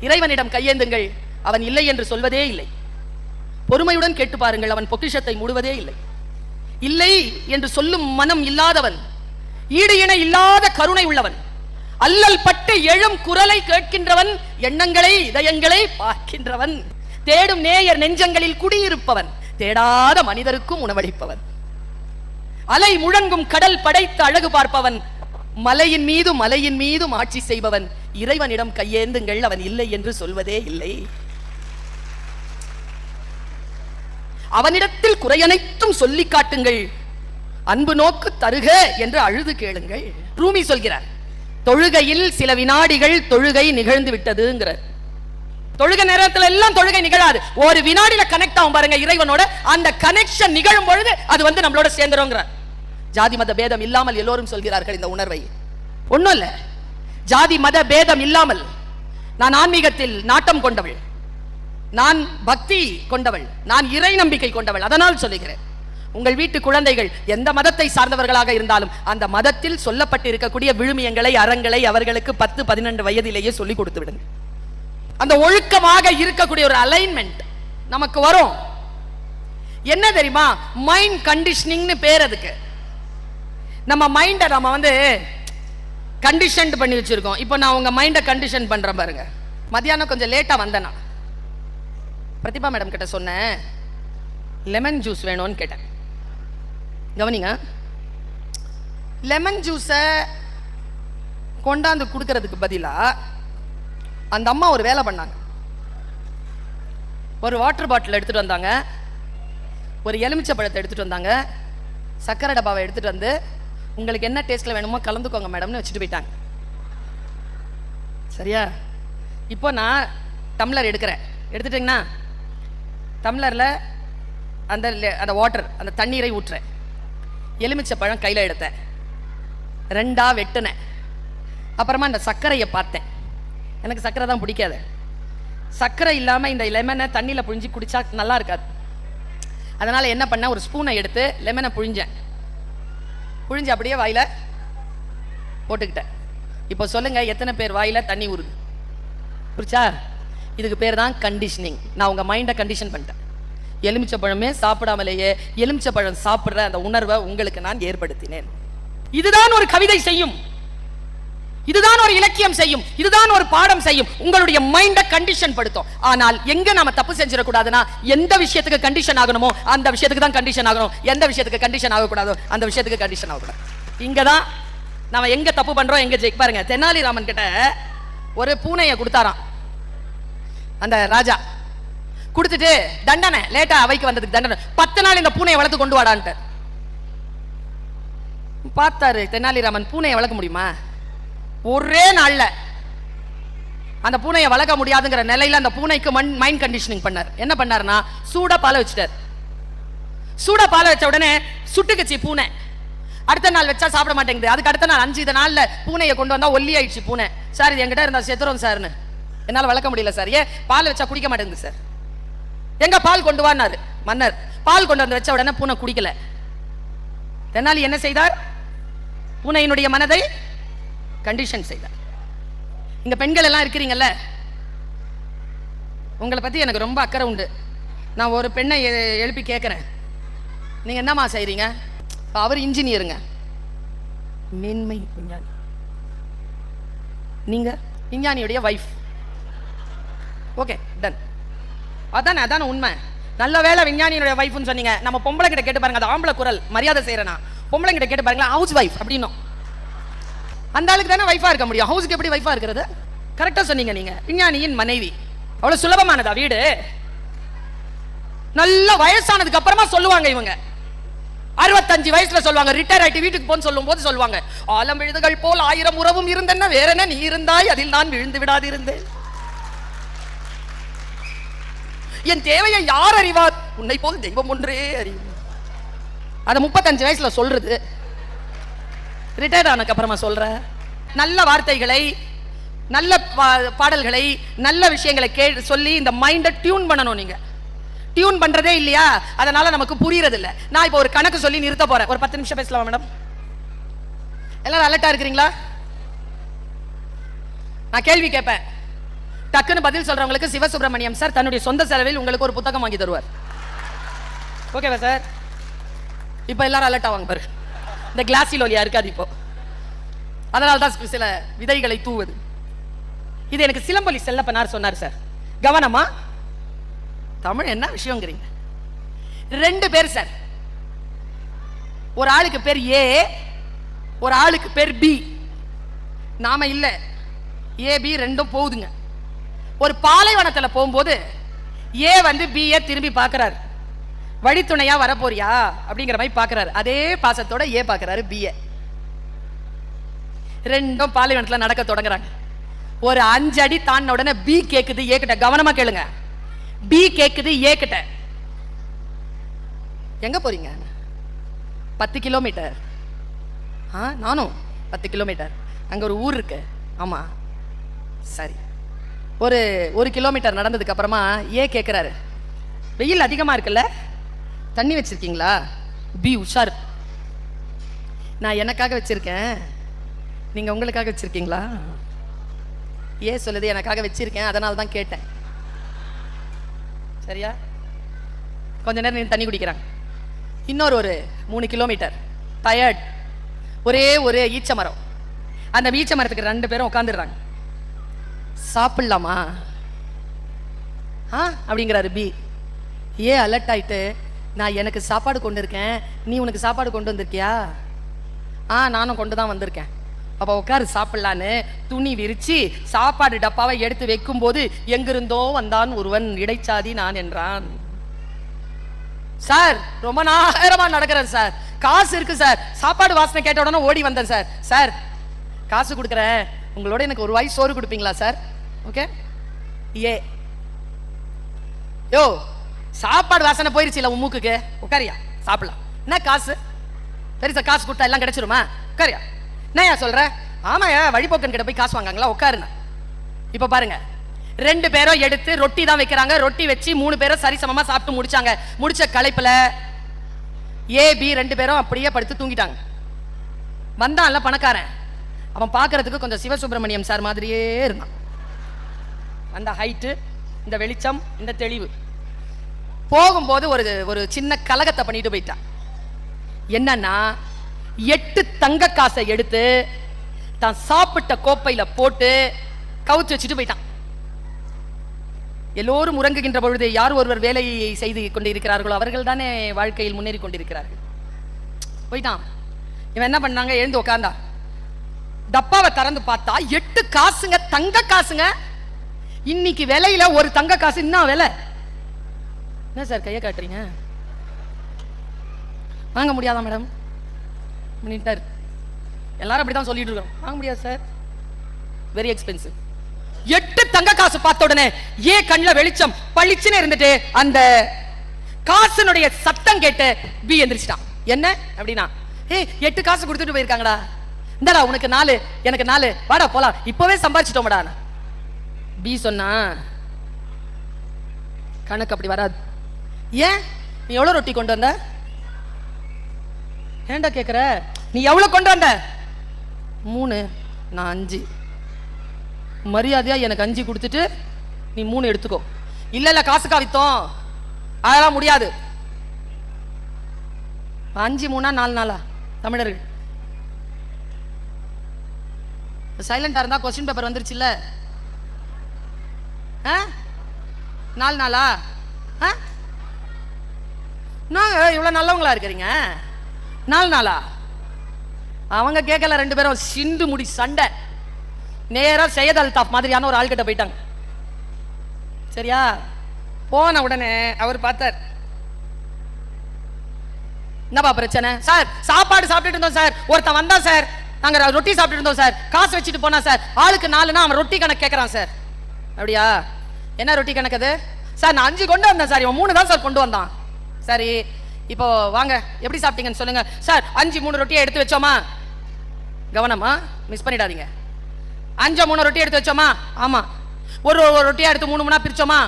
இறைவனிடம் கையேந்துங்கள், அவன் இல்லை என்று சொல்வதே இல்லை. பொறுமையுடன் கேட்டு பாருங்கள், அவன் பொக்கிஷத்தை மூடுவதே இல்லை. இல்லை என்று சொல்லும் மனம் இல்லாதவன், ஈடு இணை இல்லாத கருணை உள்ளவன், அல்லல் பட்டு எழும் குரலை கேட்கின்றவன், எண்ணங்களை இதயங்களை பார்க்கின்றவன், தேடும் நேயர் நெஞ்சங்களில் குடியிருப்பவன், தேடாத மனிதருக்கும் உணவளிப்பவன், அலை முழங்கும் கடல் படைத்து அழகு பார்ப்பவன், மலையின் மீதும் ஆட்சி செய்பவன். இறைவனிடம் கையேந்துங்கள், அவன் இல்லை என்று சொல்வதே இல்லை. அவனிடத்தில் குறையனைத்தும் சொல்லி காட்டுங்கள், அன்பு நோக்கு தருக என்று அழுது கேளுங்கள். ரூமி சொல்கிறார், தொழுகையில் சில வினாடிகள் தொழுகை நிகழ்ந்து விட்டதுங்கிறார். தொழுகை நேரத்தில் எல்லாம் தொழுகை நிகழாது, ஒரு வினாடியில கனெக்ட் ஆகும் பாருங்க இறைவனோட. அந்த கனெக்ஷன் நிகழும் பொழுது அது வந்து நம்மளோட சேர்ந்துருங்கிறார். ஜாதி மத பேதம் இல்லாமல் எல்லோரும் சொல்கிறார்கள் இந்த உணர்வை. ஒண்ணும் இல்ல, ஜாதி மத பேதம் இல்லாமல் நான் ஆன்மீகத்தில் நாட்டம் கொண்டவள், நான் பக்தி கொண்டவள், நான் இறை நம்பிக்கை கொண்டவள். அதனால் சொல்லுகிறேன், உங்கள் வீட்டு குழந்தைகள் எந்த மதத்தை சார்ந்தவர்களாக இருந்தாலும் அந்த மதத்தில் சொல்லப்பட்டு இருக்கக்கூடிய விழுமியங்களை அறங்களை அவர்களுக்கு 10-12 வயதிலேயே சொல்லிக் கொடுத்து விடுங்க. அந்த ஒழுக்கமாக இருக்கக்கூடிய ஒரு அலைன்மெண்ட் நமக்கு வரும். என்ன தெரியுமா, மைண்ட் கண்டிஷனிங்னு பேர் அதுக்கு. நம்ம மைண்டை நம்ம வந்து கண்டிஷன் பண்ணி வச்சிருக்கோம். இப்போ நான் உங்க மைண்டை கண்டிஷன் பண்றேன் பாருங்க. மத்தியானம் கொஞ்சம் லேட்டா வந்தேன், பிரதிபா மேடம் கிட்ட சொன்னேன், லெமன் ஜூஸ் வேணும்னு கேட்டேன். கவனிங்க, லெமன் ஜூஸை கொண்டாந்து கொடுக்கறதுக்கு பதிலா அந்த அம்மா ஒரு வேலை பண்ணாங்க. ஒரு வாட்டர் பாட்டில் எடுத்துட்டு வந்தாங்க, ஒரு எலுமிச்சை பழத்தை எடுத்துட்டு வந்தாங்க, சக்கரை டப்பாவை எடுத்துட்டு வந்து உங்களுக்கு என்ன டேஸ்ட்ல வேணுமோ கலந்துக்கோங்க மேடம்னு வச்சுட்டு போயிட்டாங்க. சரியா? இப்போ நான் டம்ளர் எடுக்கிறேன், எடுத்துட்டீங்கன்னா டம்ளர்ல அந்த வாட்டர் அந்த தண்ணீரை ஊற்றுறேன், எலுமிச்சை பழம் கையில் எடுத்தேன், 2ஆ வெட்டினேன், அப்புறமா இந்த சர்க்கரையை பார்த்தேன். எனக்கு சர்க்கரை தான் பிடிக்காது. சர்க்கரை இல்லாமல் இந்த லெமனை தண்ணியில் புழிஞ்சு குடிச்சா நல்லா இருக்காது. அதனால என்ன பண்ண, ஒரு ஸ்பூனை எடுத்து லெமனை புழிஞ்சேன், புழிஞ்சு அப்படியே வாயில போட்டுக்கிட்டேன். இப்போ சொல்லுங்க, எத்தனை பேர் வாயில தண்ணி ஊறுது? புரிச்சா? இதுக்கு பேர் தான் கண்டிஷனிங். நான் உங்க மைண்டை கண்டிஷன் பண்ணிட்டேன். எலுமிச்சை பழமே சாப்பிடாமலேயே எலுமிச்சை பழம் சாப்பிடுற அந்த உணர்வை உங்களுக்கு நான் ஏற்படுத்தினேன். இதுதான் ஒரு கவிதை செய்யும், இதுதான் ஒரு இலக்கியம் செய்யும், இதுதான் ஒரு பாடம் செய்யும், உங்களுடைய மைண்டை கண்டிஷன் படுத்தும். ஆனால் எங்க நாம தப்பு செஞ்சிடக்கூடாதுன்னா, எந்த விஷயத்துக்கு கண்டிஷன் ஆகணுமோ அந்த விஷயத்துக்கு தான் கண்டிஷன் ஆகணும், எந்த விஷயத்துக்கு கண்டிஷன் ஆகக்கூடாதோ அந்த விஷயத்துக்கு கண்டிஷன் ஆகக்கூடாது. இங்கதான் நாம எங்க தப்பு பண்றோம், எங்க ஜெயிக்க. பாருங்க, தெனாலிராமன் கிட்ட ஒரு பூனையை கொடுத்தாராம் அந்த ராஜா. கொடுத்துட்டு தண்டனை, லேட்டா அவைக்கு வந்ததுக்கு தண்டனை, 10 நாள் இந்த பூனையை வளர்த்து கொண்டு வாடான்ட்டு. பார்த்தாரு தெனாலிராமன், பூனையை வளர்க்க முடியுமா? ஒரே நாள்ல அந்த பூனையை வளர்க்க முடியாதுங்கிற நிலையில அந்த பூனைக்கு மைண்ட் கண்டிஷனிங் பண்ணார். என்ன பண்ணாருன்னா, சூடா பாலை வச்சுட்டார். சூடா பாலை வச்ச உடனே சுட்டுக்குச்சு பூனை. அடுத்த நாள் வச்சா சாப்பிட மாட்டேங்குது. அதுக்கு அடுத்த நாள் 5 நாள்ல பூனையை கொண்டு வந்தா ஒல்லி ஆயிடுச்சு பூனை. சார் இது என்கிட்ட இருந்தா செத்துரும் சார்னு, என்னால வளர்க்க முடியல சார். ஏன்? பால் வச்சா குடிக்க மாட்டேங்குது சார். எங்க பால் கொண்டு வான்னாரு மன்னர். பால் கொண்டு வந்து வச்ச உடனே பூனை குடிக்கல. தெனாலி என்ன செய்தார்? பூனையினுடைய மனதை கண்டிஷன் செய்தார். இங்க பெண்கள் எல்லாம் இருக்கிறீங்கல்ல, உங்களை பத்தி எனக்கு ரொம்ப அக்கறை உண்டு. நான் ஒரு பெண்ணை எழுப்பி கேட்கிறேன், நீங்க என்னமா செய்றீங்க? அவர் இன்ஜினியருங்க, மேன்மை விஞ்ஞானி, நீங்க விஞ்ஞானியுடைய வைஃப். Okay done. அதானே உண்மை. நல்ல வேலை விஞ்ஞானியுடைய வைஃப்னு சொன்னீங்க. நம்ம பொம்பளை கிட்ட கேட்டு பாருங்க, அது ஆம்பளை குரல், மரியாதை செய்யறேனா. பொம்பளை கிட்ட கேட்டு பாருங்களா, ஹவுஸ் வைஃப் அப்படின்னும். அந்த ஆளுக்கு தானே வைஃபா இருக்க முடியும், ஹவுஸ்க்கு எப்படி வைஃபா இருக்கிறது? கரெக்டா சொன்னீங்க நீங்க. விஞ்ஞானியின் மனைவி அவ்வளவு சுலபமானதா வீடு? நல்ல வயசானதுக்கு அப்புறமா சொல்லுவாங்க இவங்க, 65 வயசுல சொல்லுவாங்க, ரிட்டையர் ஆயிட்டு வீட்டுக்கு போன்னு சொல்லும் போது சொல்லுவாங்க, ஆலம் விழுதுகள் போல் 1000 உறவும் இருந்தென்ன, வேற என்ன நீ இருந்தாய், அதில் நான் விழுந்து விடாது இருந்தேன். என் தேவையை யார் அறிவார், உன்னை போல் தெய்வம் ஒன்றே அறியும். அத 35 வயசுல சொல்றது, ரிட்டையர் ஆனதுக்கு அப்புறமா சொல்ற. நல்ல வார்த்தைகளை, நல்ல பாடல்களை, நல்ல விஷயங்களை சொல்லி இந்த மைண்டை டியூன் பண்ணணும். நீங்க டியூன் பண்றதே இல்லையா, அதனால நமக்கு புரியறது இல்ல. நான் இப்போ ஒரு கணக்கு சொல்லி நிறுத்த போறேன். ஒரு 10 நிமிஷம் பேசலாமா மேடம்? எல்லாரும் அலர்ட்டா இருக்கிறீங்களா? நான் கேள்வி கேட்பேன், டக்குன்னு பதில் சொல்றவங்களுக்கு சிவசுப்பிரமணியம் சார் தன்னுடைய சொந்த செலவில் உங்களுக்கு ஒரு புத்தகம் வாங்கி தருவார். ஓகேவா சார்? இப்போ எல்லாரும் அலர்ட் ஆவாங்க பாரு, இந்த கிளாஸில் ஒலியா இருக்காது இப்போ. அதனால தான் சில விதைகளை தூவுது. இது எனக்கு சிலம்பொலி செல்லப்பனார் சொன்னார் சார். கவனமா, தமிழ் என்ன விஷயங்கிறீங்க. 2 பேர் சார், ஒரு ஆளுக்கு பேர் ஏ, ஒரு ஆளுக்கு பேர் பி. நாம இல்ல, ஏ பி ரெண்டும் போகுதுங்க. ஒரு பாலைவனத்துல போகும்போது ஏ வந்து பி ஏ திரும்பி பார்க்கிறாரு, வழித்துணையா வரப்போறியா அப்படிங்கிற மாதிரி பார்க்கிறாரு. அதே பாசத்தோட ஏ பார்க்கிறாரு பி. ரெண்டும் பாலைவனத்துல நடக்க தொடங்குறாங்க. ஒரு 5 அடி தாண்டின உடனே பி கேக்குது ஏ கிட்ட. கவனமா கேளுங்க. பி கேக்குது ஏ கிட்ட, எங்க போறீங்க? 10 கிலோமீட்டர். நானும் 10 கிலோமீட்டர். அங்க ஒரு ஊர் இருக்கு. ஆமா சரி. ஒரு 1 கிலோமீட்டர் நடந்ததுக்கு அப்புறமா ஏ கேக்குறாரு, வெயில் அதிகமா இருக்குல்ல, தண்ணி வச்சிருக்கீங்களா? பி உஷார், நான் எனக்காக வச்சிருக்கேன், நீங்க உங்களுக்காக வச்சிருக்கீங்களா? ஏ சொல்லுது, எனக்காக வச்சிருக்கேன், அதனால தான் கேட்டேன். சரியா? கொஞ்ச நேரம் தண்ணி குடிக்கிறாங்க. இன்னொரு ஒரு 3 கிலோமீட்டர், டயர்ட், ஒரே ஒரு ஈச்ச மரம். அந்த ஈச்ச மரத்துக்கு 2 பேரும் உட்காந்துடுறாங்க. சாப்பிடலாமா அப்படிங்கிறாரு பி. ஏ அலர்ட் ஆயிட்டு, நான் எனக்கு சாப்பாடு கொண்டு இருக்கேன், நீ உனக்கு சாப்பாடு கொண்டு வந்திருக்கியா? நானும் கொண்டு தான் வந்திருக்கேன். அப்ப உட்காரு சாப்பிடலான்னு துணி விரிச்சு சாப்பாடு டப்பாவை எடுத்து வைக்கும் போது எங்கிருந்தோ வந்தான் ஒருவன், இடைச்சாதி நான் என்றான். சார் ரொம்ப நேரமா நடக்கிறேன் சார், காசு இருக்கு சார், சாப்பாடு வாசனை கேட்ட உடனே ஓடி வந்தேன் சார். சார் காசு கொடுக்குறேன், உங்களோட எனக்கு ஒரு வாய் சோறு கொடுப்பீங்களா சார்? ஓகே. ஏ யோ சாப்பாடு வாசனை போயிருச்சு இல்ல உன் மூக்குக்கு, உட்காரியா சாப்பிடலாம். என்ன காசு பெருசா, காசு கொடுத்தா எல்லாம் கிடைச்சிருமா? உட்காரியா. என்ன சொல்ற? ஆமாயா, வழிபோக்கன் கிட்ட போய் காசு வாங்காங்களா? உட்காருங்க. இப்ப பாருங்க, 2 பேரும் எடுத்து ரொட்டி தான் வைக்கிறாங்க. ரொட்டி வச்சு 3 பேரும் சரிசமமா சாப்பிட்டு முடிச்சாங்க. முடிச்ச களைப்புல ஏ பி 2 பேரும் அப்படியே படுத்து தூங்கிட்டாங்க. வந்தான்ல பணக்காரன், அவன் பார்க்கறதுக்கு கொஞ்சம் சிவசுப்பிரமணியம் சார் மாதிரியே இருந்தான். அந்த ஹைட்டு, இந்த வெளிச்சம், இந்த தெளிவு. போகும்போது ஒரு சின்ன கலகத்தை பண்ணிட்டு போயிட்டான். என்னன்னா 8 தங்க காசை எடுத்து தான் சாப்பிட்ட கோப்பையில போட்டு கவுச்சு வச்சுட்டு போயிட்டான். எல்லோரும் உறங்குகின்ற பொழுது யார் ஒருவர் வேலையை செய்து கொண்டிருக்கிறார்களோ அவர்கள் தானே வாழ்க்கையில் முன்னேறி கொண்டிருக்கிறார்கள். போயிட்டான். இவன் என்ன பண்ணாங்க, எழுந்து உட்கார்ந்தா. டப்பாவை திறந்து பார்த்தா 8 காசுங்க, தங்க காசுங்க. இன்னைக்கு விலையில ஒரு தங்க காசு என்ன விலை? என்ன சார் கையை காட்டுறீங்க? வாங்க முடியாதா மேடம்? எல்லாரும் அப்படிதான் சொல்லிட்டு இருக்கோம். வாங்க முடியாது சார், வெரி எக்ஸ்பென்சிவ். 8 தங்க காசு பார்த்த உடனே ஏ கண்ணில் வெளிச்சம் பளிச்சுன்னு இருந்துட்டு அந்த காசுனுடைய சத்தம் கேட்டு பி எந்திரிச்சிட்டான். என்ன அப்படின்னா, 8 காசு கொடுத்துட்டு போயிருக்காங்கடா, இந்தடா உனக்கு 4 எனக்கு 4, வாடா போலாம், இப்பவே சம்பாதிச்சிட்டோம்டா. பி சொன்னா, கணக்கு அப்படி வராது. ஏன் நீ எவ்வளவு ரொட்டி கொண்டு வந்த? ஏண்டா கேக்குற? நீ எவ்வளவு கொண்டு வந்த? 3, நான் 5. மரியாதையா எனக்கு 5 கொடுத்துட்டு நீ 3 எடுத்துக்கோ. இல்ல இல்ல காசுக்கா வித்தோம், அதெல்லாம் முடியாது. 5 3 4 நாளா? தமிழர்கள் சைலண்டா இருந்தா கொஸ்டின் பேப்பர் வந்துருச்சு இல்ல? 4 நாளா? நாங்க இவ்வளவு நல்லவங்களா இருக்கிறீங்க. 4 நாளா? அவங்க கேட்கல. 2 பேரும் சிண்டு முடி சண்டை. நேரா சையத் அல்தாப் மாதிரியான ஒரு ஆள்கிட்ட போயிட்டாங்க. சரியா? போன உடனே அவர் பார்த்தார், என்னப்பா பிரச்சனை? சார் சாப்பாடு சாப்பிட்டு இருந்தோம் சார், ஒருத்தன் வந்தா சார், நாங்க ரொட்டி சாப்பிட்டு இருந்தோம் சார், காசு வச்சுட்டு போனா சார், ஆளுக்கு 4னா அவன் ரொட்டி கணக்கு கேட்கறான் சார். அப்படியா? என்ன ரொட்டி கணக்கு அது? சார் நான் 5 கொண்டு வந்தேன் சார், இவன் 3 தான் சார் கொண்டு வந்தான். சரி இப்போ வாங்க, எப்படி சாப்பிட்டீங்கன்னு சொல்லுங்க. சார் 5 3 ரொட்டியை எடுத்து வச்சோமா? கவனமா மிஸ் பண்ணிடாதீங்க. 5 3 ரொட்டி எடுத்து வச்சோமா? ஆமா. ஒரு ரொட்டியா எடுத்து 3 3 பிரிச்சோமா?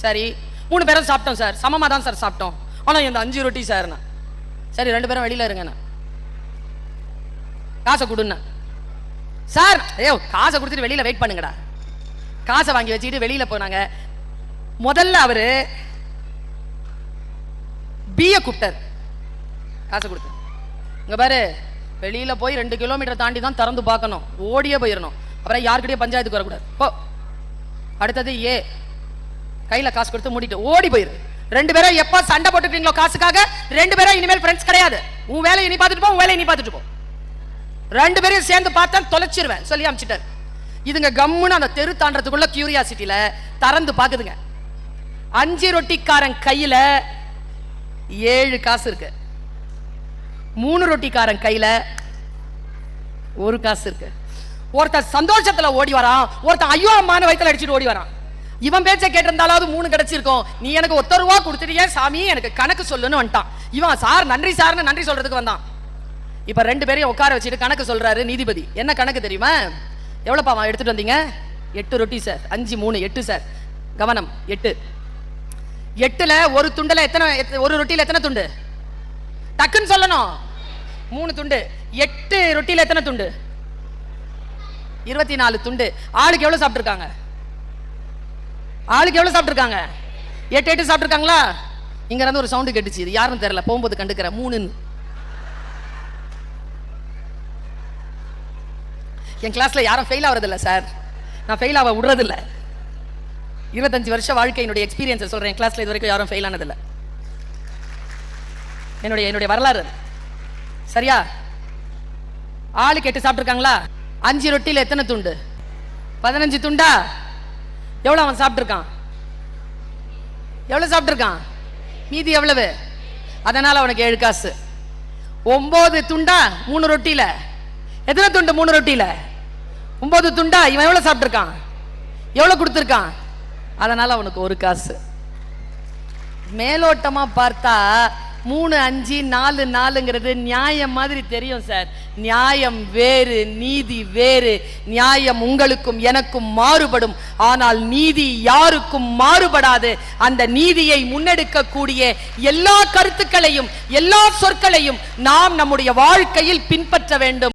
சரி. 3 பேரும் சாப்பிட்டோம் சார், சமமா தான் சார் சாப்பிட்டோம். ஆனா இந்த 5 ரொட்டி சார். சரி 2 பேரும் வெளியில இருங்க, காசை கொடுங்க சார். காசை கொடுத்துட்டு வெளியில வெயிட் பண்ணுங்கடா. காசை வாங்கி வச்சுக்கிட்டு வெளியில போனாங்க. முதல்ல அவரு பிய கூப்பிட்டார், காசை கொடுத்து. இங்க பாரு, வெளியில போய் 2 கிலோமீட்டர் தாண்டி தான் திறந்து பார்க்கணும், ஓடியே போயிடணும், அப்புறம் யாருக்கிட்டே பஞ்சாயத்துக்கு வரக்கூடாது போ. அடுத்தது ஏ, கையில காசு கொடுத்து மூடிட்டு ஓடி போயிரு. 2 பேரும் எப்ப சண்டை போட்டுட்டீங்களோ காசுக்காக, 2 பேரும் இனிமேல் ஃப்ரெண்ட்ஸ் கிடையாது. உன் வேலையை நீ பார்த்துட்டு போ, உன் வேலையை நீ பார்த்துட்டு போ. 2 பேரையும் சேர்ந்து பார்த்தா தொலைச்சிருவேன் சொல்லி அமிச்சிட்டார். இதுங்க கம்முன்னு அந்த தெரு தாண்டறதுக்குள்ள கியூரியாசிட்டியில திறந்து பாக்குதுங்க. 5 ரொட்டிக்காரன் கையில 7 காசு இருக்கு, 3 ரொட்டிக்காரன் கையில 1 காசு இருக்கு. ஒருத்தர் சந்தோஷத்துல ஓடி வரான், ஒருத்தன் ஐயோ அம்மான்னு வயித்துல அடிச்சுட்டு ஓடி வரான். இவன் பேச்ச கேட்டிருந்தாலாவது 3 கிடைச்சிருக்கும். நீ எனக்கு 1 ரூபா கொடுத்துட்டியே சாமி, எனக்கு கணக்கு சொல்லுன்னு வந்துட்டான். இவன் சார் நன்றி சார்னு நன்றி சொல்றதுக்கு வந்தான். இப்ப 2 பேரையும் உட்கார வச்சுட்டு கணக்கு சொல்றாரு நீதிபதி. என்ன கணக்கு தெரியுமா? எவ்வளவுப்பா எடுத்துட்டு வந்தீங்க? 8 ரொட்டி சார். 5 3 8 சார். கவனம், 8. 8ல ஒரு துண்டுல எத்தனை, ஒரு ரொட்டியில எத்தனை துண்டு? டக்குன்னு சொல்லணும். 3 துண்டு. 8 ரொட்டியில எத்தனை துண்டு? 24 துண்டு. ஆளுக்கு எவ்வளவு சாப்பிட்டுருக்காங்க? ஆளுக்கு எவ்வளவு சாப்பிட்டுருக்காங்க? 8 சாப்பிட்டுருக்காங்களா? இங்க இருந்து ஒரு சவுண்டு கேட்டுச்சு, இது யாருன்னு தெரியல, போகும்போது கண்டுக்கிற 3. என் கிளாஸ்ல யாரும் ஃபெயில் ஆகுறதில்ல சார், நான் ஃபெயில் ஆக விடுறதில்ல. 25 வருஷ வாழ்க்கையினுடைய எக்ஸ்பீரியன்ஸ் சொல்றேன். என் கிளாஸ்ல இது வரைக்கும் யாரும் ஃபெயில் ஆனதில்ல. என்னுடைய வரலாறு சரியா? ஆளுக்கு 8 சாப்பிட்டுருக்காங்களா? 5 ரொட்டியில எத்தனை துண்டு? 15 துண்டா? எவ்வளவு அவன் சாப்பிட்டுருக்கான்? எவ்வளவு சாப்பிட்டுருக்கான்? மீதி எவ்வளவு? அதனால அவனுக்கு 7 காசு. 9 துண்டா 3 ரொட்டியில? எத்தனை துண்டு 3 ரொட்டியில? 9 துண்டா? இவன் எவ்வளவு சாப்பிட்டுருக்கான்? எவ்வளவு கொடுத்துருக்கான்? அதனால அவனுக்கு 1 காசு. மேலோட்டமா பார்த்தா 3 5 4 4ங்கிறது நியாயம் மாதிரி தெரியும் சார். நியாயம் வேறு, நீதி வேறு. நியாயம் உங்களுக்கும் எனக்கும் மாறுபடும், ஆனால் நீதி யாருக்கும் மாறுபடாது. அந்த நீதியை முன்னெடுக்கக்கூடிய எல்லா கருத்துக்களையும் எல்லா சொற்களையும் நாம் நம்முடைய வாழ்க்கையில் பின்பற்ற வேண்டும்.